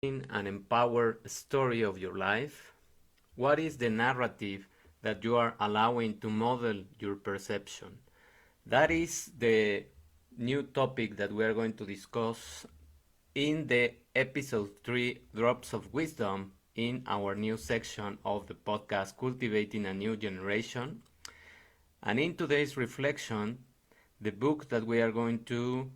an empowered story of your life? What is the narrative that you are allowing to model your perception? That is the new topic that we are going to discuss in the episode 3 Drops of Wisdom in our new section of the podcast Cultivating a New Generation. And in today's reflection, the book that we are going to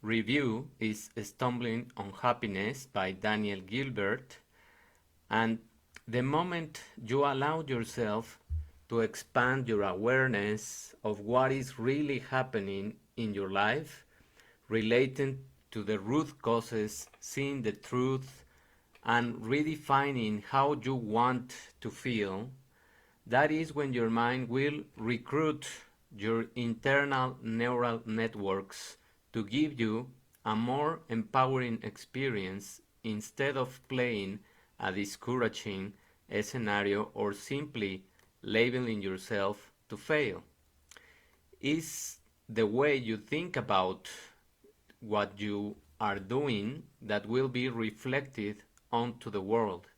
review is Stumbling on Happiness by Daniel Gilbert. And the moment you allow yourself to expand your awareness of what is really happening in your life, relating to the root causes, seeing the truth, and redefining how you want to feel, that is when your mind will recruit your internal neural networks to give you a more empowering experience instead of playing a discouraging scenario or simply labeling yourself to fail. Is the way you think about what you are doing that will be reflected onto the world.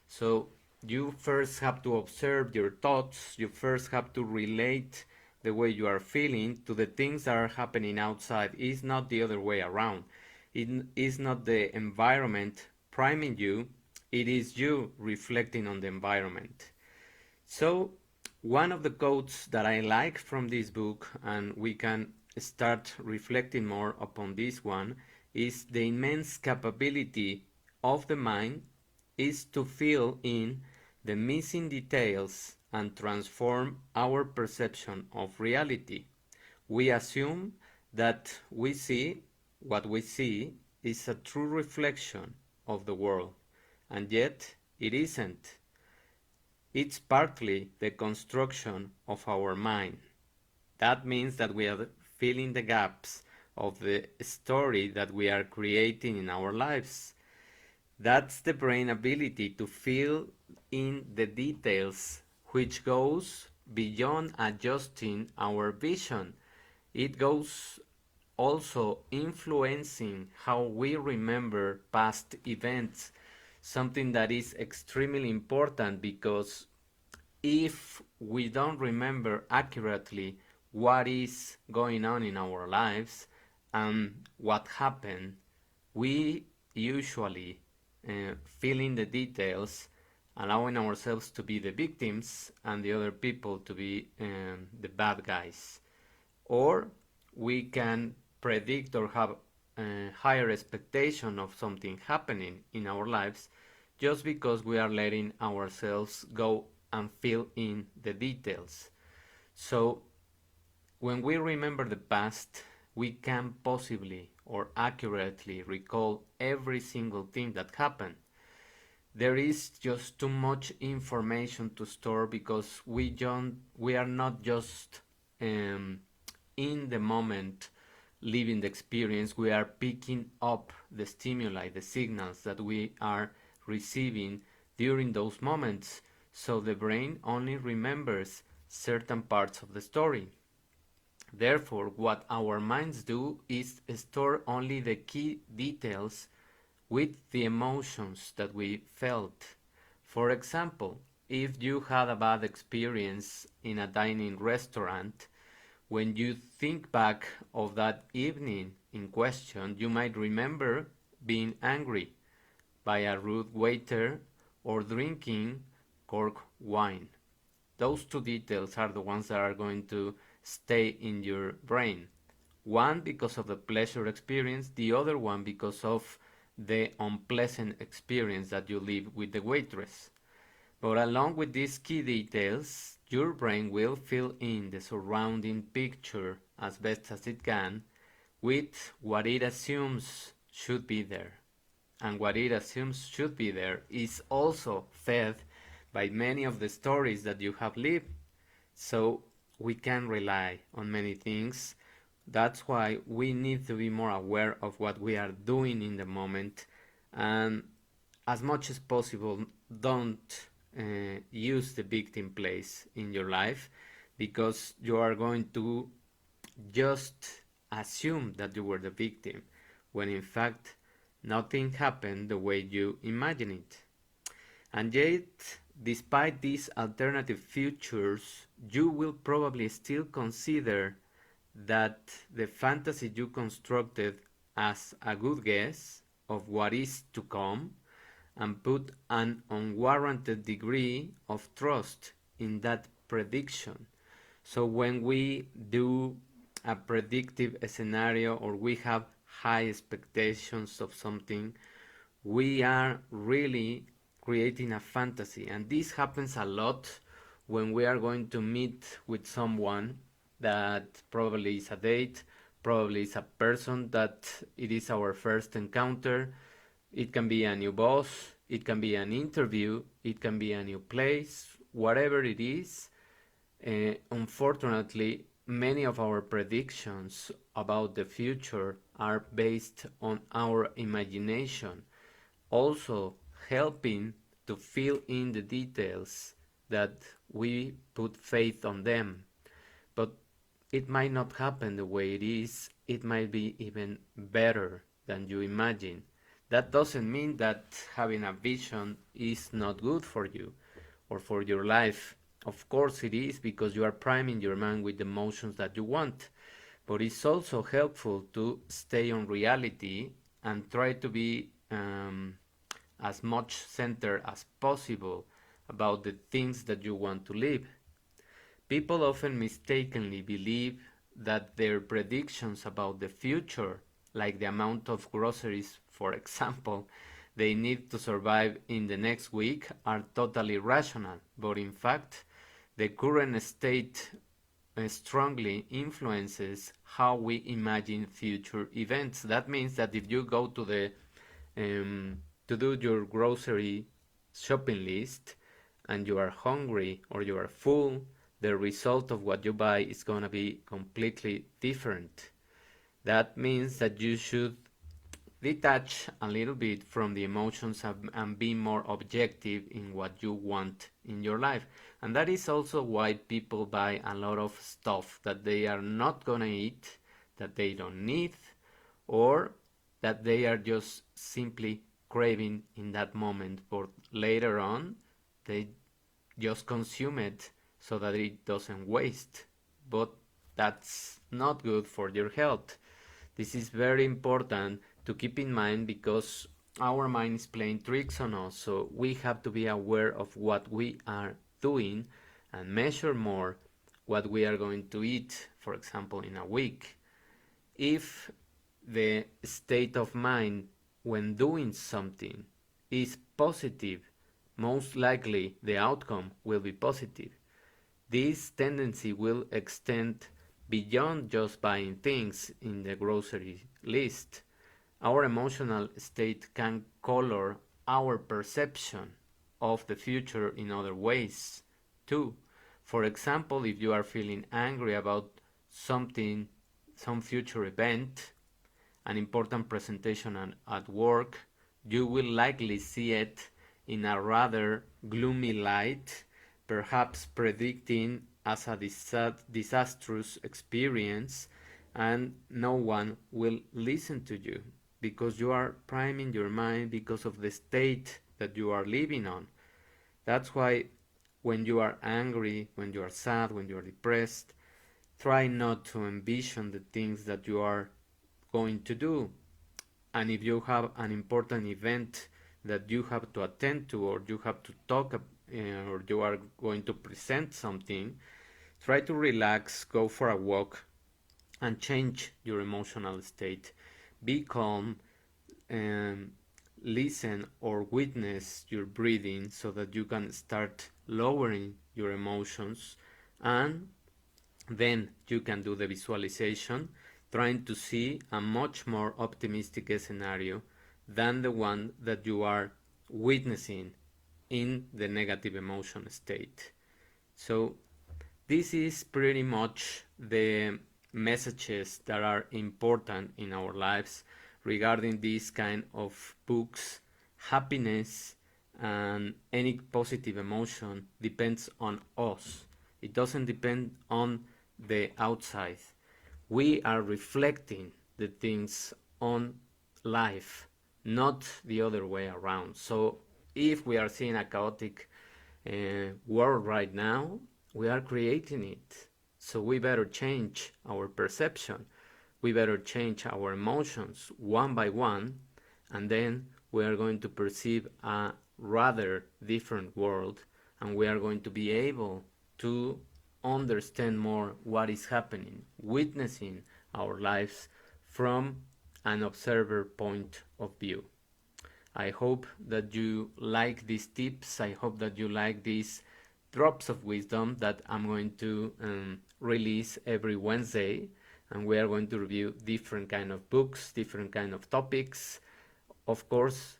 So you first have to observe your thoughts, you first have to relate the way you are feeling to the things that are happening outside. It's not the other way around. It is not the environment priming you, it is you reflecting on the environment. So, one of the quotes that I like from this book, and we can start reflecting more upon this one, is the immense capability of the mind is to fill in the missing details and transform our perception of reality. We assume that we see what we see is a true reflection of the world, and yet it isn't. It's partly the construction of our mind. That means that we are filling the gaps of the story that we are creating in our lives. That's the brain ability to fill in the details, which goes beyond adjusting our vision. It goes also influencing how we remember past events, something that is extremely important because if we don't remember accurately what is going on in our lives and what happened, we usually fill in the details, allowing ourselves to be the victims and the other people to be the bad guys. Or we can predict or have a higher expectation of something happening in our lives just because we are letting ourselves go and fill in the details. So when we remember the past, we can possibly or accurately recall every single thing that happened. There is just too much information to store because we are not just in the moment living the experience, we are picking up the stimuli, the signals that we are receiving during those moments. So the brain only remembers certain parts of the story. Therefore, what our minds do is store only the key details with the emotions that we felt. For example, if you had a bad experience in a dining restaurant, when you think back of that evening in question, you might remember being angry by a rude waiter or drinking cork wine. Those two details are the ones that are going to stay in your brain. One because of the pleasure experience, the other one because of the unpleasant experience that you live with the waitress. But along with these key details, your brain will fill in the surrounding picture as best as it can with what it assumes should be there. And what it assumes should be there is also fed by many of the stories that you have lived. So we can rely on many things. That's why we need to be more aware of what we are doing in the moment, and as much as possible don't use the victim place in your life, because you are going to just assume that you were the victim when in fact Nothing happened the way you imagine it. And yet, despite these alternative futures, you will probably still consider that the fantasy you constructed as a good guess of what is to come and put an unwarranted degree of trust in that prediction. So when we do a predictive scenario or we have high expectations of something, we are really creating a fantasy. And this happens a lot when we are going to meet with someone that probably is a date, probably is a person that it is our first encounter. It can be a new boss, it can be an interview, it can be a new place, whatever it is. Unfortunately, many of our predictions about the future are based on our imagination, also helping to fill in the details that we put faith on them. But it might not happen the way it is, it might be even better than you imagine. That doesn't mean that having a vision is not good for you or for your life. Of course it is, because you are priming your mind with the emotions that you want. But it's also helpful to stay on reality and try to be as much centered as possible about the things that you want to live. People often mistakenly believe that their predictions about the future, like the amount of groceries, for example, they need to survive in the next week, are totally rational. But in fact, the current state strongly influences how we imagine future events. That means that if you go to the to do your grocery shopping list and you are hungry or you are full, the result of what you buy is going to be completely different. That means that you should detach a little bit from the emotions and be more objective in what you want in your life. And that is also why people buy a lot of stuff that they are not gonna eat, that they don't need, or that they are just simply craving in that moment, but later on they just consume it so that it doesn't waste. But that's not good for your health. This is very important to keep in mind because our mind is playing tricks on us, so we have to be aware of what we are doing and measure more what we are going to eat, for example, in a week. If the state of mind when doing something is positive, most likely the outcome will be positive. This tendency will extend beyond just buying things in the grocery list. Our emotional state can color our perception of the future in other ways too. For example, if you are feeling angry about something, some future event, an important presentation at work, you will likely see it in a rather gloomy light, perhaps predicting as a disastrous experience, and no one will listen to you because you are priming your mind because of the state that you are living on. That's why when you are angry, when you are sad, when you are depressed, try not to envision the things that you are going to do. And if you have an important event that you have to attend to, or you have to talk, or you are going to present something, try to relax, go for a walk, and change your emotional state. Be calm and listen or witness your breathing so that you can start lowering your emotions, and then you can do the visualization, trying to see a much more optimistic scenario than the one that you are witnessing in the negative emotion state. So this is pretty much the messages that are important in our lives regarding these kind of books. Happiness and any positive emotion depends on us. It doesn't depend on the outside. We are reflecting the things on life not the other way around. So if we are seeing a chaotic world right now, we are creating it. So we better change our perception. We better change our emotions one by one, and then we are going to perceive a rather different world, and we are going to be able to understand more what is happening, witnessing our lives from an observer point of view. I hope that you like these tips. I hope that you like these drops of wisdom that I'm going to release every Wednesday, and we are going to review different kind of books, different kind of topics, of course,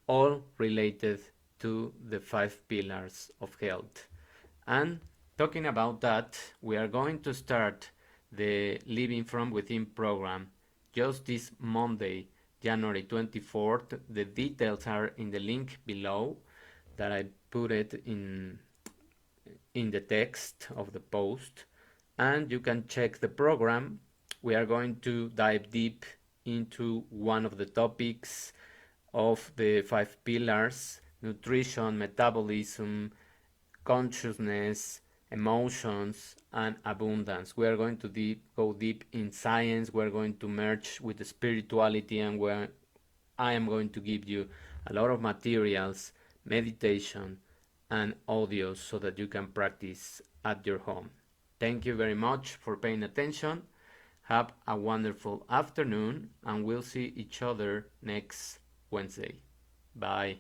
all related to the 5 pillars of health. And talking about that, we are going to start the Living from Within program just this Monday, January 24th. The details are in the link below that I put it in the text of the post, and you can check the program. We are going to dive deep into one of the topics of the 5 pillars: nutrition, metabolism, consciousness, emotions, and abundance. We are going to go deep in science. We're going to merge with the spirituality, and I am going to give you a lot of materials, meditation, and audios so that you can practice at your home. Thank you very much for paying attention. Have a wonderful afternoon, and we'll see each other next Wednesday. Bye.